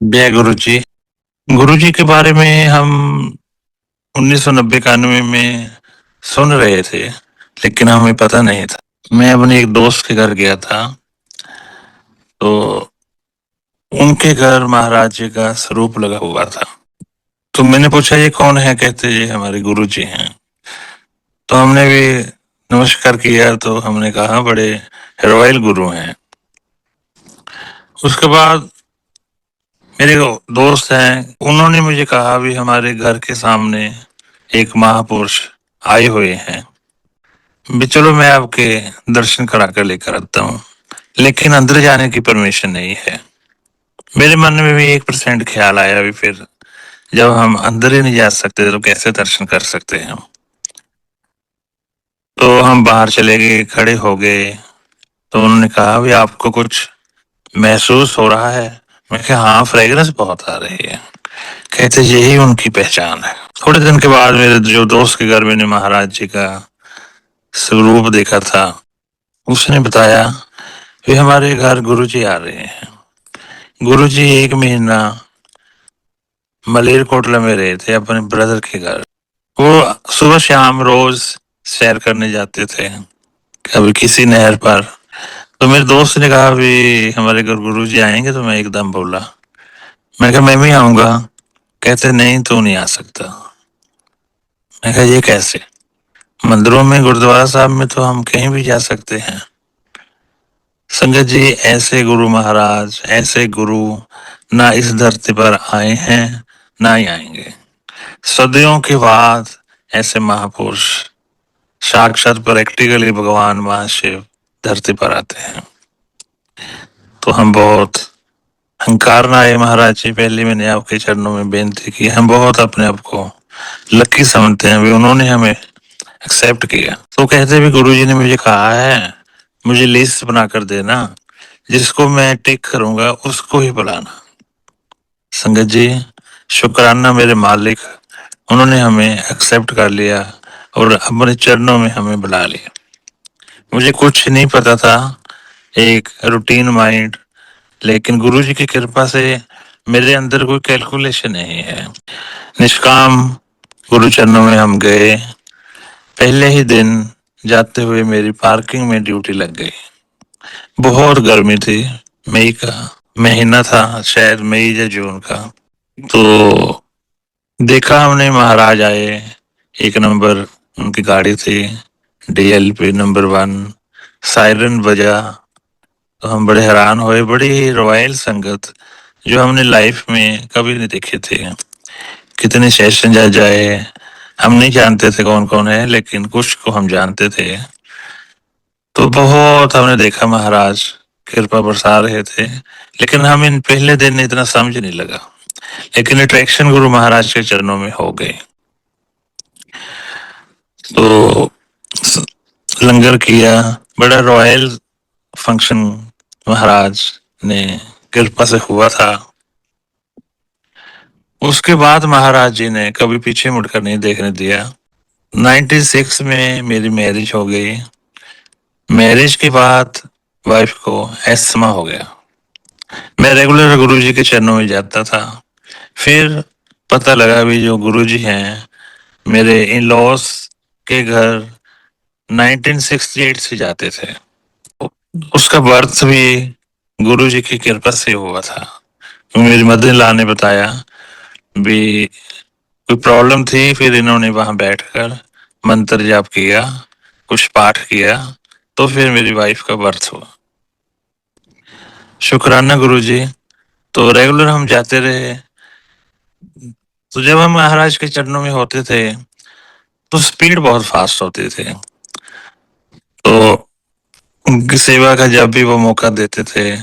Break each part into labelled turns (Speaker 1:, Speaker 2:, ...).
Speaker 1: जय गुरु जी। गुरु जी के बारे में हम 1990-91 में सुन रहे थे, लेकिन हमें पता नहीं था। मैं अपने एक दोस्त के घर गया था, तो उनके घर महाराज जी का स्वरूप लगा हुआ था। तो मैंने पूछा ये कौन है? कहते ये हमारे गुरु जी हैं। तो हमने भी नमस्कार किया, तो हमने कहा बड़े रॉयल गुरु हैं। उसके बाद मेरे दोस्त हैं, उन्होंने मुझे कहा भी हमारे घर के सामने एक महापुरुष आए हुए हैं, भी चलो मैं आपके दर्शन करा कर लेकर आता हूँ, लेकिन अंदर जाने की परमिशन नहीं है। मेरे मन में भी 1% ख्याल आया भी फिर जब हम अंदर ही नहीं जा सकते तो कैसे दर्शन कर सकते हैं। तो हम बाहर चले गए, खड़े हो गए। तो उन्होंने कहा भी आपको कुछ महसूस हो रहा है? मैं कहा हाँ, फ्रेग्रेंस बहुत आ रही है। कहते यही उनकी पहचान है। थोड़े दिन के बाद मेरे जो दोस्त के घर मैंने महाराज जी का स्वरूप देखा था, उसने बताया वे हमारे घर गुरुजी आ रहे हैं। गुरुजी 1 महीना मलेरकोटला में रहे थे अपने ब्रदर के घर। वो सुबह शाम रोज सैर करने जाते थे, कभी किसी नहर पर। तो मेरे दोस्त ने कहा भी हमारे घर गुरुजी आएंगे, तो मैं एकदम बोला, मैं कहा मैं भी आऊंगा। कहते नहीं, तू नहीं आ सकता। मैं कहा ये कैसे? मंदिरों में, गुरुद्वारा साहब में तो हम कहीं भी जा सकते हैं। संगत जी, ऐसे गुरु महाराज, ऐसे गुरु ना इस धरती पर आए हैं, ना ही आएंगे। सदियों के बाद ऐसे महापुरुष, साक्षात प्रैक्टिकली भगवान महाशिव धरती पर आते हैं। तो हम बहुत अहंकार ना आए महाराज जी। पहले मैंने आपके चरणों में बेनती की, हम बहुत अपने आप को लकी समझते हैं भी उन्होंने हमें एक्सेप्ट किया। तो कहते भी गुरु जी ने मुझे कहा है मुझे लिस्ट बना कर देना, जिसको मैं टिक करूंगा उसको ही बुलाना। संगत जी, शुक्राना मेरे मालिक, उन्होंने हमें एक्सेप्ट कर लिया और अपने चरणों में हमें बुला लिया। मुझे कुछ नहीं पता था, एक रूटीन माइंड, लेकिन गुरु जी की कृपा से मेरे अंदर कोई कैलकुलेशन नहीं है। निष्काम गुरु चरणों में हम गए। पहले ही दिन जाते हुए मेरी पार्किंग में ड्यूटी लग गई। बहुत गर्मी थी, मई का महीना था, शायद मई या जून का। तो देखा हमने महाराज आए, 1 नंबर उनकी गाड़ी थी, DLP नंबर 1, सायरन बजा। तो हम बड़े हैरान हुए, बड़ी रॉयल संगत जो हमने लाइफ में कभी नहीं देखे थे। कितने सेशन जा जाए, हम नहीं जानते थे कौन कौन है, लेकिन कुछ को हम जानते थे। तो बहुत हमने देखा महाराज कृपा बरसा रहे थे, लेकिन हम इन पहले दिन इतना समझ नहीं लगा, लेकिन अट्रैक्शन गुरु महाराज के चरणों में हो गई। तो लंगर किया, बड़ा रॉयल फंक्शन महाराज ने कृपा से हुआ था। उसके बाद महाराज जी ने कभी पीछे मुड़कर नहीं देखने दिया। 96 में मेरी मैरिज हो गई। मैरिज के बाद वाइफ को एस्थमा हो गया। मैं रेगुलर गुरुजी के चरणों में जाता था। फिर पता लगा भी जो गुरुजी हैं मेरे इन लॉस के घर 1968 से जाते थे। उसका बर्थ भी गुरुजी की कृपा से हुआ था। मेरी मदर इन लॉ ने बताया भी कोई प्रॉब्लम थी, फिर इन्होंने वहां बैठकर मंत्र जाप किया, कुछ पाठ किया, तो फिर मेरी वाइफ का बर्थ हुआ। शुक्राना गुरुजी। तो रेगुलर हम जाते रहे। तो जब हम महाराज के चरणों में होते थे तो स्पीड बहुत फास्ट होती थी। तो उनकी सेवा का जब भी वो मौका देते थे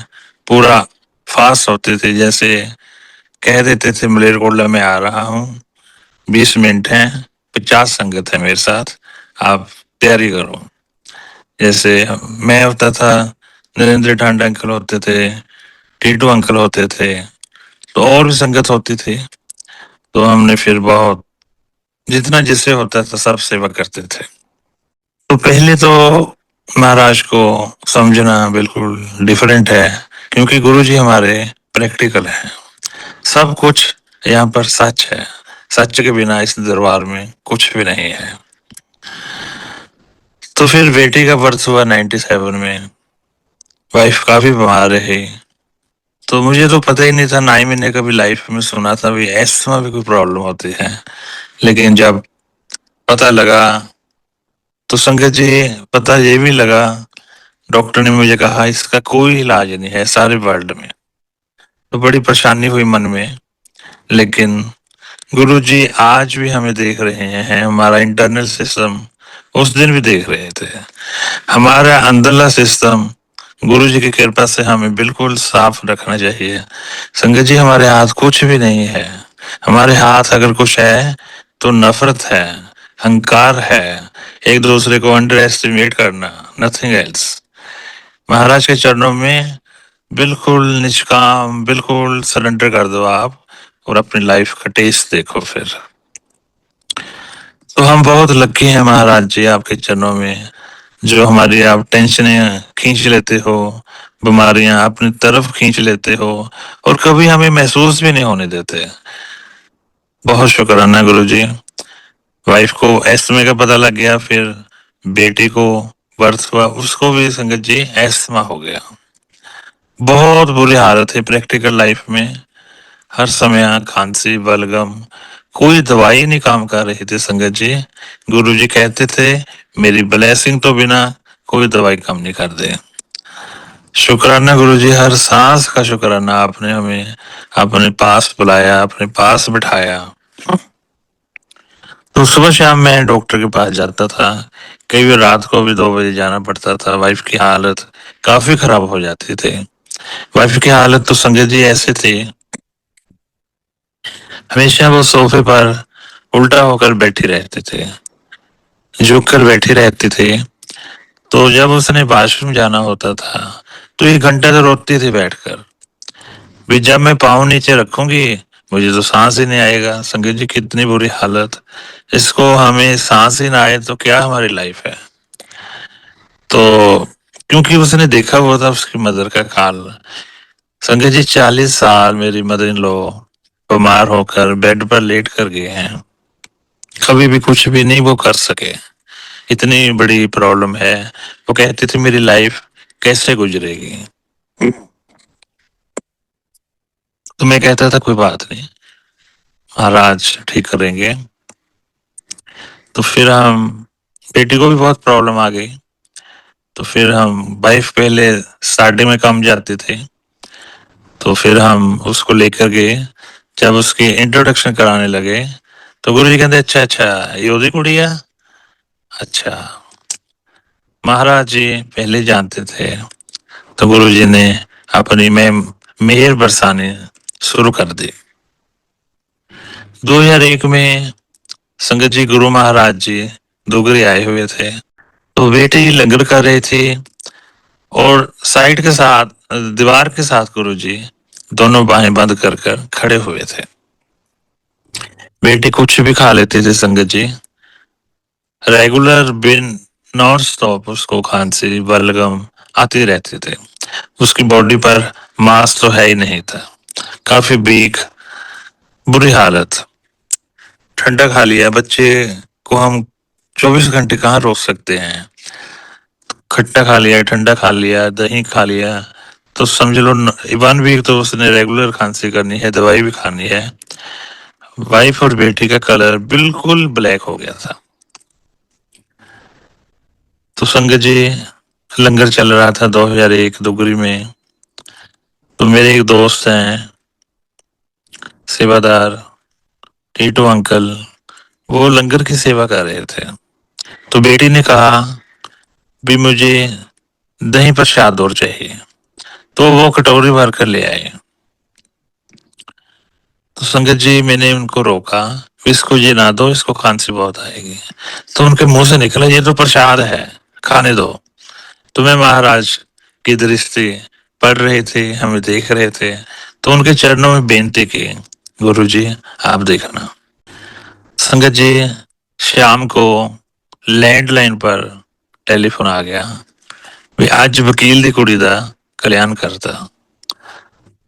Speaker 1: पूरा फास्ट होते थे। जैसे कह देते थे मलेरकोटला में आ रहा हूँ, 20 मिनट है, 50 संगत है मेरे साथ, आप तैयारी करो। जैसे मैं होता था, नरेंद्र ठांड अंकल होते थे, टीटू अंकल होते थे, तो और भी संगत होती थी। तो हमने फिर बहुत जितना जिससे होता था सब सेवा करते थे। तो पहले तो महाराज को समझना बिल्कुल डिफरेंट है, क्योंकि गुरुजी हमारे प्रैक्टिकल हैं। सब कुछ यहाँ पर सच है, सच के बिना इस दरबार में कुछ भी नहीं है। तो फिर बेटी का बर्थ हुआ 97 में। वाइफ काफी बीमार रही, तो मुझे तो पता ही नहीं था, ना ही मैंने कभी लाइफ में सुना था भी एस्थमा भी कोई प्रॉब्लम होती है। लेकिन जब पता लगा तो संगत जी, पता ये भी लगा, डॉक्टर ने मुझे कहा इसका कोई इलाज नहीं है सारे वर्ल्ड में। तो बड़ी परेशानी हुई मन में। लेकिन गुरुजी आज भी हमें देख रहे हैं, हमारा इंटरनल सिस्टम उस दिन भी देख रहे थे। हमारा अंदरला सिस्टम गुरु जी की कृपा से हमें बिल्कुल साफ रखना चाहिए। संगत जी, हमारे हाथ कुछ भी नहीं है। हमारे हाथ अगर कुछ है तो नफरत है, अहंकार है, एक दूसरे को अंडर एस्टिमेट करना, नथिंग एल्स। महाराज के चरणों में बिल्कुल निष्काम, बिल्कुल सरेंडर कर दो आप, और अपनी लाइफ का टेस्ट देखो फिर। तो हम बहुत लकी हैं महाराज जी आपके चरणों में, जो हमारी आप टेंशनें खींच लेते हो, बीमारियां अपनी तरफ खींच लेते हो, और कभी हमें महसूस भी नहीं होने देते। बहुत शुक्राना गुरु जी। वाइफ को एस्थमा का पता लग गया, फिर बेटी को बर्थ हुआ, उसको भी संगत जी एस्थमा हो गया। बहुत बुरी हालत है प्रैक्टिकल लाइफ में, हर समय खांसी बलगम, कोई दवाई नहीं काम कर रही थी संगत जी। गुरुजी कहते थे मेरी ब्लेसिंग तो बिना कोई दवाई काम नहीं कर दे। शुक्राना गुरुजी, हर सांस का शुक्राना, आपने हमें अपने पास बुलाया, अपने पास बिठाया। तो सुबह शाम मैं डॉक्टर के पास जाता था, कई बार रात को भी 2 बजे जाना पड़ता था। वाइफ की हालत काफी खराब हो जाती थी। वाइफ की हालत तो संगत जी ऐसे थी, हमेशा वो सोफे पर उल्टा होकर बैठी रहते थे, झुक कर बैठी रहती थी। तो जब उसने वॉशरूम जाना होता था तो 1 घंटा तो रोती थी बैठकर। भी जब मैं पाँव नीचे रखूंगी मुझे तो सांस ही नहीं आएगा। संगीत जी, कितनी बुरी हालत। इसको हमें सांस ही ना आए तो क्या हमारी लाइफ है। तो क्योंकि उसने देखा हुआ था उसकी मदर का काल। संगीत जी, 40 साल मेरी मदर इन लॉ बीमार होकर बेड पर लेट कर गए हैं, कभी भी कुछ भी नहीं वो कर सके। इतनी बड़ी प्रॉब्लम है। वो कहती थी मेरी लाइफ कैसे गुजरेगी। तो मैं कहता था कोई बात नहीं, महाराज ठीक करेंगे। तो फिर हम, बेटी को भी बहुत प्रॉब्लम आ गई, तो फिर हम, वाइफ पहले स्टार्टिंग में कम जाती थी, तो फिर हम उसको लेकर गए। जब उसकी इंट्रोडक्शन कराने लगे तो गुरु जी कहते अच्छा अच्छा ये ओदी कुड़िया। अच्छा, महाराज जी पहले जानते थे, तो गुरु जी ने अपनी में मेहर बरसाने शुरू कर दी। 2001 में संगत जी गुरु महाराज जी डोगरे आए हुए थे, तो बेटे लंगर कर रहे थे, और साइड के साथ, दीवार के साथ गुरु जी दोनों बाहें बंद कर कर खड़े हुए थे। बेटे कुछ भी खा लेते थे संगत जी, रेगुलर बिन नॉन स्टॉप उसको खांसी बलगम आती रहते थे। उसकी बॉडी पर मांस तो है ही नहीं था, काफी वीक, बुरी हालत। ठंडा खा लिया, बच्चे को हम 24 घंटे कहाँ रोक सकते हैं। खट्टा खा लिया, ठंडा खा लिया, दही खा लिया, तो समझ लो 1 वीक तो उसने रेगुलर खांसी करनी है, दवाई भी खानी है। वाइफ और बेटी का कलर बिल्कुल ब्लैक हो गया था। तो संगत जी लंगर चल रहा था 2001 दुगरी में, तो मेरे एक दोस्त हैं सेवादार टीटू अंकल, वो लंगर की सेवा कर रहे थे। तो बेटी ने कहा भी मुझे दही प्रसाद और चाहिए, तो वो कटोरी भर कर ले आए। तो संगत जी मैंने उनको रोका, इसको ये ना दो, इसको खांसी बहुत आएगी। तो उनके मुंह से निकला ये तो प्रसाद है, खाने दो। तो मैं महाराज की दृष्टि पढ़ रहे थे, हमें देख रहे थे, तो उनके चरणों में बेनती की, गुरु जी आप देखना। संगत जी शाम को लैंडलाइन पर टेलीफोन आ गया भी आज वकील दी कुड़ी दा कल्याण करता।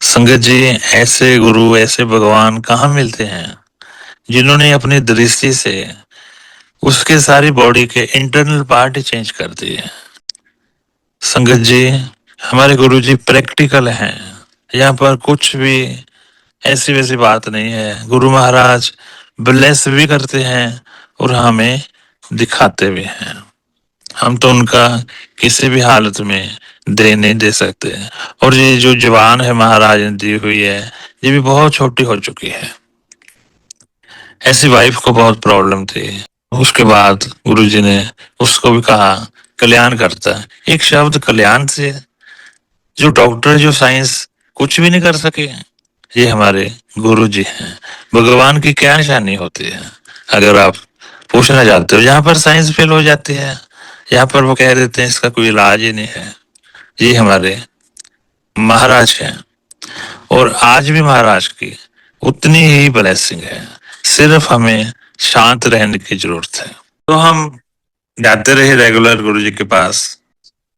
Speaker 1: संगत जी, ऐसे गुरु ऐसे भगवान कहाँ मिलते हैं जिन्होंने अपनी दृष्टि से उसके सारी बॉडी के इंटरनल पार्ट ही चेंज कर दिए। संगत जी, हमारे गुरु जी प्रैक्टिकल हैं। यहाँ पर कुछ भी ऐसी वैसी बात नहीं है। गुरु महाराज ब्लेस भी करते हैं और हमें दिखाते भी हैं। हम तो उनका किसी भी हालत में दे नहीं दे सकते। और ये जो जवान है महाराज ने दी हुई है, ये भी बहुत छोटी हो चुकी है। ऐसी वाइफ को बहुत प्रॉब्लम थी। उसके बाद गुरुजी ने उसको भी कहा कल्याण करता है। एक शब्द कल्याण से जो डॉक्टर जो साइंस कुछ भी नहीं कर सके, ये हमारे गुरु जी हैं। भगवान की क्या निशानी होती है अगर आप पूछना चाहते हो। यहाँ पर साइंस फेल हो जाती है, यहाँ पर वो कह देते हैं इसका कोई इलाज ही नहीं है। ये हमारे महाराज हैं और आज भी महाराज की उतनी ही ब्लेसिंग है। सिर्फ हमें शांत रहने की जरूरत है। तो हम जाते रहे रेगुलर गुरु जी के पास।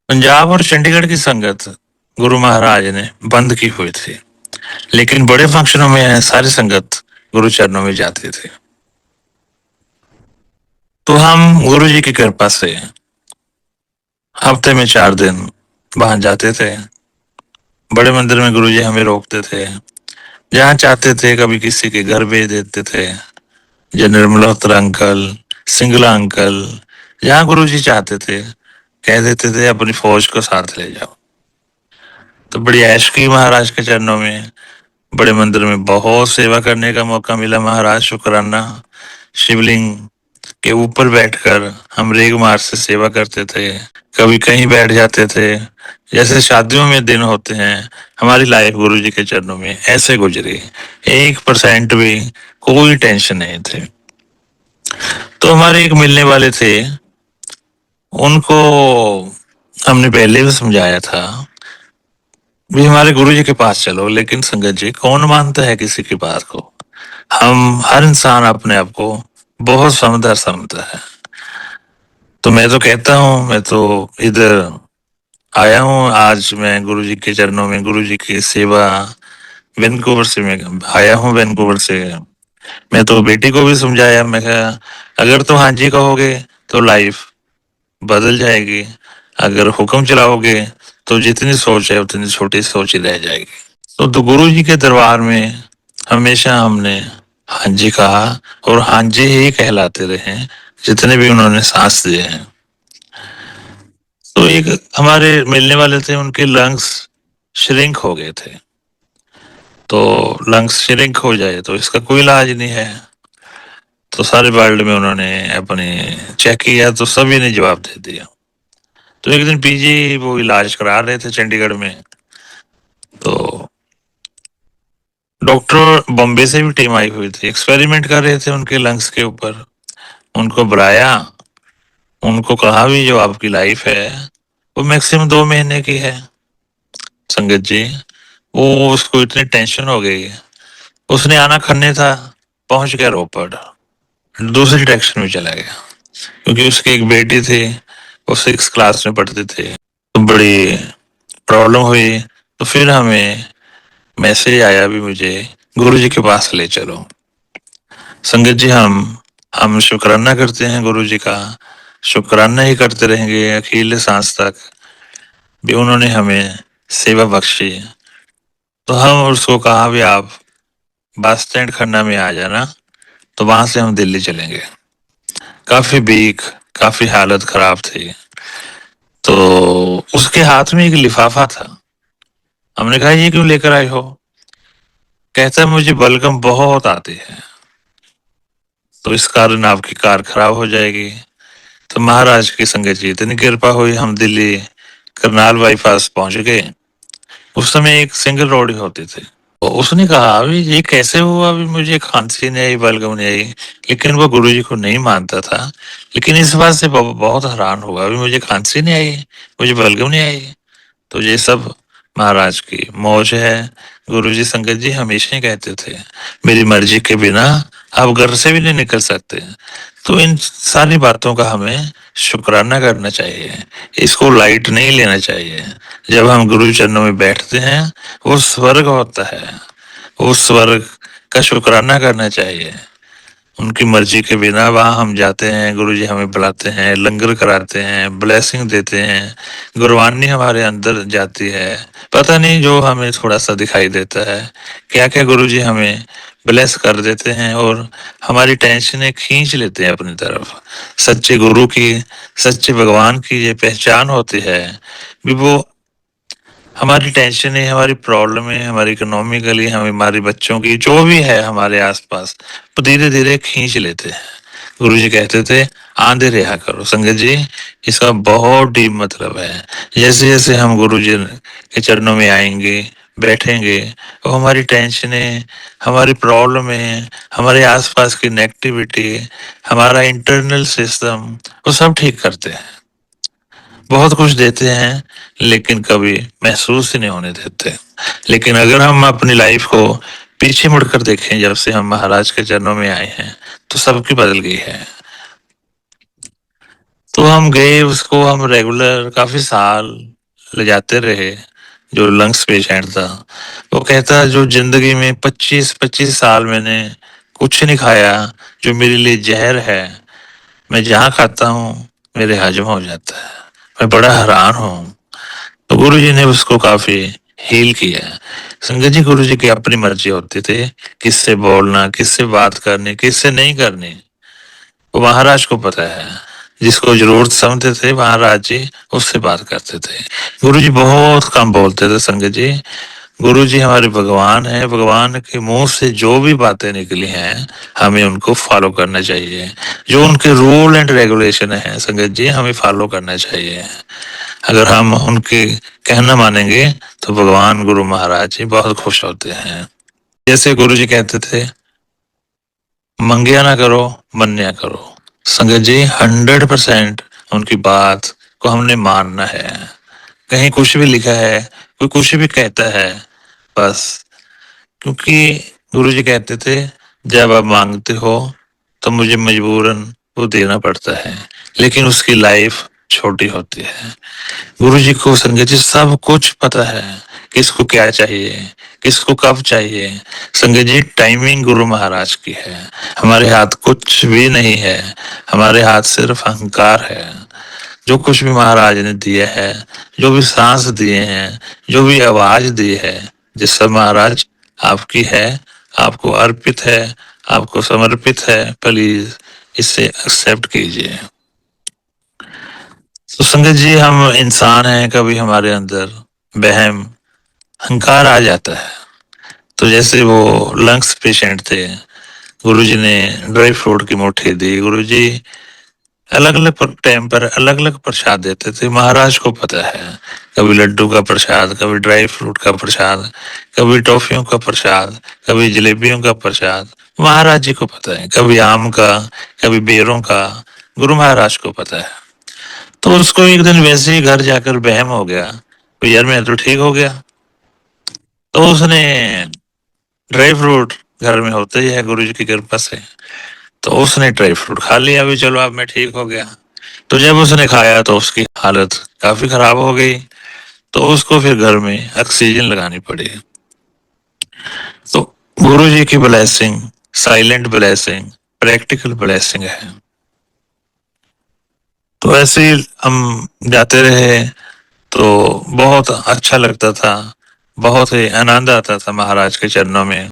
Speaker 1: पंजाब और चंडीगढ़ की संगत गुरु महाराज ने बंद की हुई थी, लेकिन बड़े फंक्शनों में सारी संगत गुरु चरणों में जाती थी। तो हम गुरु जी की कृपा से हफ्ते में 4 दिन वहां जाते थे। बड़े मंदिर में गुरु जी हमें रोकते थे, जहाँ चाहते थे। कभी किसी के घर भेज देते थे, general Malhotra uncle, Singla uncle, जहाँ गुरु जी चाहते थे कह देते थे अपनी फौज को साथ ले जाओ। तो बड़ी ऐश की महाराज के चरणों में। बड़े मंदिर में बहुत सेवा करने का मौका मिला महाराज। शुक्राना शिवलिंग के ऊपर बैठकर हम रेग मार्च से सेवा करते थे। कभी कहीं बैठ जाते थे। जैसे शादियों में दिन होते हैं, हमारी लाइफ गुरु जी के चरणों में ऐसे गुजरी। 1% भी कोई टेंशन नहीं थे। तो हमारे एक मिलने वाले थे, उनको हमने पहले भी समझाया था भी हमारे गुरु जी के पास चलो। लेकिन संगत जी, कौन मानता है किसी की बात को। हम हर इंसान अपने आप को बहुत समझदार समझता है। तो मैं तो कहता हूँ, मैं तो इधर आया हूँ आज। मैं गुरु जी के चरणों में गुरु जी की सेवा वैनकूवर से मैं आया हूँ। वैनकूवर से मैं तो बेटी को भी समझाया। मैं कहा अगर तो हाँ जी कहोगे तो लाइफ बदल जाएगी, अगर हुक्म चलाओगे तो जितनी सोच है उतनी छोटी सोच ही रह जाएगी। तो गुरु जी के दरबार में हमेशा हमने हाँ जी कहा और हाँ जी ही कहलाते रहे जितने भी उन्होंने सांस दिए हैं। तो एक हमारे मिलने वाले थे, उनके लंग्स श्रिंक हो गए थे। तो लंग्स श्रिंक हो जाए तो इसका कोई इलाज नहीं है। तो सारे वर्ल्ड में उन्होंने अपने चेक किया तो सभी ने जवाब दे दिया। तो एक दिन पीजी वो इलाज करा रहे थे चंडीगढ़ में। तो डॉक्टर बॉम्बे से भी टीम आई हुई थी, एक्सपेरिमेंट कर रहे थे उनके लंग्स के ऊपर। उनको बुलाया, उनको कहा भी जो आपकी लाइफ है वो मैक्सिमम 2 महीने की है। संगत जी, वो उसको इतनी टेंशन हो गई, उसने आना खन्ने था, पहुंच गया रोपड़, दूसरी डायरेक्शन में चला गया। क्योंकि उसकी एक बेटी थी, वो 6 क्लास में पढ़ते थे। तो बड़ी प्रॉब्लम हुई। तो फिर हमें मैसेज आया भी मुझे गुरु जी के पास ले चलो। संगत जी, हम शुक्राना करते हैं गुरु जी का, शुक्राना ही करते रहेंगे अखिल सांस तक भी उन्होंने हमें सेवा बख्शी। तो हम उसको कहा भी आप बस स्टैंड खन्ना में आ जाना, तो वहां से हम दिल्ली चलेंगे। काफी वीक, काफी हालत खराब थी। तो उसके हाथ में एक लिफाफा था। हमने कहा ये क्यों लेकर आए हो। कहता है मुझे बलगम बहुत आती है, तो इस कारण आपकी कार खराब हो जाएगी। तो महाराज की संगत जी इतनी कृपा हुई, हम दिल्ली करनाल बाईपास पहुंच गए। उस समय एक सिंगल रोड ही होती थी। तो उसने कहा अभी ये कैसे हुआ, अभी मुझे खांसी नहीं आई, बलगम नहीं आई। लेकिन वो गुरुजी को नहीं मानता था। लेकिन इस बात से बहुत हैरान हुआ, अभी मुझे खांसी नहीं आई, मुझे बलगम नहीं आई। तो ये सब महाराज की मौज है। गुरुजी संगत जी हमेशा ही कहते थे मेरी मर्जी के बिना आप घर से भी नहीं निकल सकते। तो इन सारी बातों का हमें शुक्राना करना चाहिए, इसको लाइट नहीं लेना चाहिए। जब हम गुरु चरणों में बैठते हैं वो स्वर्ग होता है, उस स्वर्ग का शुक्राना करना चाहिए। उनकी मर्जी के बिना वहां हम जाते हैं, गुरुजी हमें बुलाते हैं, लंगर कराते हैं, ब्लेसिंग देते हैं, गुरबानी हमारे अंदर जाती है। पता नहीं जो हमें थोड़ा सा दिखाई देता है, क्या क्या गुरुजी हमें ब्लेस कर देते हैं और हमारी टेंशनें खींच लेते हैं अपनी तरफ। सच्चे गुरु की, सच्चे भगवान की ये पहचान होती है भी, वो हमारी टेंशन है, हमारी प्रॉब्लम है, हमारी इकोनॉमिकली, हमारे बच्चों की जो भी है हमारे आसपास, तो धीरे धीरे खींच लेते हैं। गुरु जी कहते थे आंधे रहा करो संगत जी, इसका बहुत डीप मतलब है। जैसे जैसे हम गुरु जी के चरणों में आएंगे, बैठेंगे, वो हमारी टेंशनें, हमारी प्रॉब्लम है, हमारे आसपास की नेगेटिविटी, हमारा इंटरनल सिस्टम, वो सब ठीक करते हैं। बहुत कुछ देते हैं लेकिन कभी महसूस ही नहीं होने देते। लेकिन अगर हम अपनी लाइफ को पीछे मुड़कर देखें, जब से हम महाराज के चरणों में आए हैं तो सबकी बदल गई है। तो हम गए, उसको हम रेगुलर काफी साल ले जाते रहे। जो लंग्स पेशेंट था वो कहता जो जिंदगी में 25-25 साल मैंने कुछ नहीं खाया, जो मेरे लिए जहर है, मैं जहाँ खाता हूँ मेरे हजम हो जाता है, मैं बड़ा हैरान हूँ। तो गुरु जी ने उसको काफी हील किया। संगत जी, गुरु जी की अपनी मर्जी होती थी किससे बोलना, किससे बात करनी, किससे नहीं करनी, वो महाराज को पता है। जिसको जरूरत समझते थे महाराज जी उससे बात करते थे। गुरु जी बहुत कम बोलते थे संगत जी। गुरु जी हमारे भगवान है, भगवान के मुंह से जो भी बातें निकली हैं हमें उनको फॉलो करना चाहिए। जो उनके रूल एंड रेगुलेशन है संगत जी, हमें फॉलो करना चाहिए। अगर हम उनके कहना मानेंगे तो भगवान गुरु महाराज जी बहुत खुश होते हैं। जैसे गुरु जी कहते थे मंगिया ना करो, मन्या करो। संगत जी 100% उनकी बात को हमने मानना है। कहीं कुछ भी लिखा है, कोई कुछ भी कहता है, बस, क्योंकि गुरु जी कहते थे जब आप मांगते हो तो मुझे मजबूरन वो देना पड़ता है, लेकिन उसकी लाइफ छोटी होती है। गुरु जी को संगत जी सब कुछ पता है, किसको क्या चाहिए, किसको कब चाहिए। संगत जी टाइमिंग गुरु महाराज की है, हमारे हाथ कुछ भी नहीं है, हमारे हाथ सिर्फ अहंकार है। जो कुछ भी महाराज ने दिया है, जो भी सांस दिए हैं, जो भी आवाज दी है, जिस सब महाराज आपकी है, आपको अर्पित है, आपको समर्पित है, प्लीज इसे एक्सेप्ट कीजिए। तो संगत जी हम इंसान हैं, कभी हमारे अंदर वहम, अहंकार आ जाता है। तो जैसे वो लंग्स पेशेंट थे, गुरुजी ने ड्राई फ्रूट की मुट्ठी दी। गुरुजी अलग अलग टाइम पर अलग अलग प्रसाद देते थे, महाराज को पता है। कभी लड्डू का प्रसाद, कभी ड्राई फ्रूट का प्रसाद, कभी टॉफियों का प्रसाद, कभी जलेबियों का प्रसाद, महाराज जी को पता है। कभी आम का, कभी बेरों का, गुरु महाराज को पता है। तो उसको एक दिन वैसे ही घर जाकर वहम हो गया, तो यार मैं तो ठीक हो गया। तो उसने ड्राई फ्रूट, घर में होते ही है गुरु जी की कृपा से, तो उसने ड्राई फ्रूट खा लिया, भी चलो अब मैं ठीक हो गया। तो जब उसने खाया तो उसकी हालत काफी खराब हो गई, तो उसको फिर घर में ऑक्सीजन लगानी पड़ी। तो गुरु जी की blessing, silent blessing, practical blessing है। तो ऐसे ही हम जाते रहे, तो बहुत अच्छा लगता था, बहुत ही आनंद आता था महाराज के चरणों में।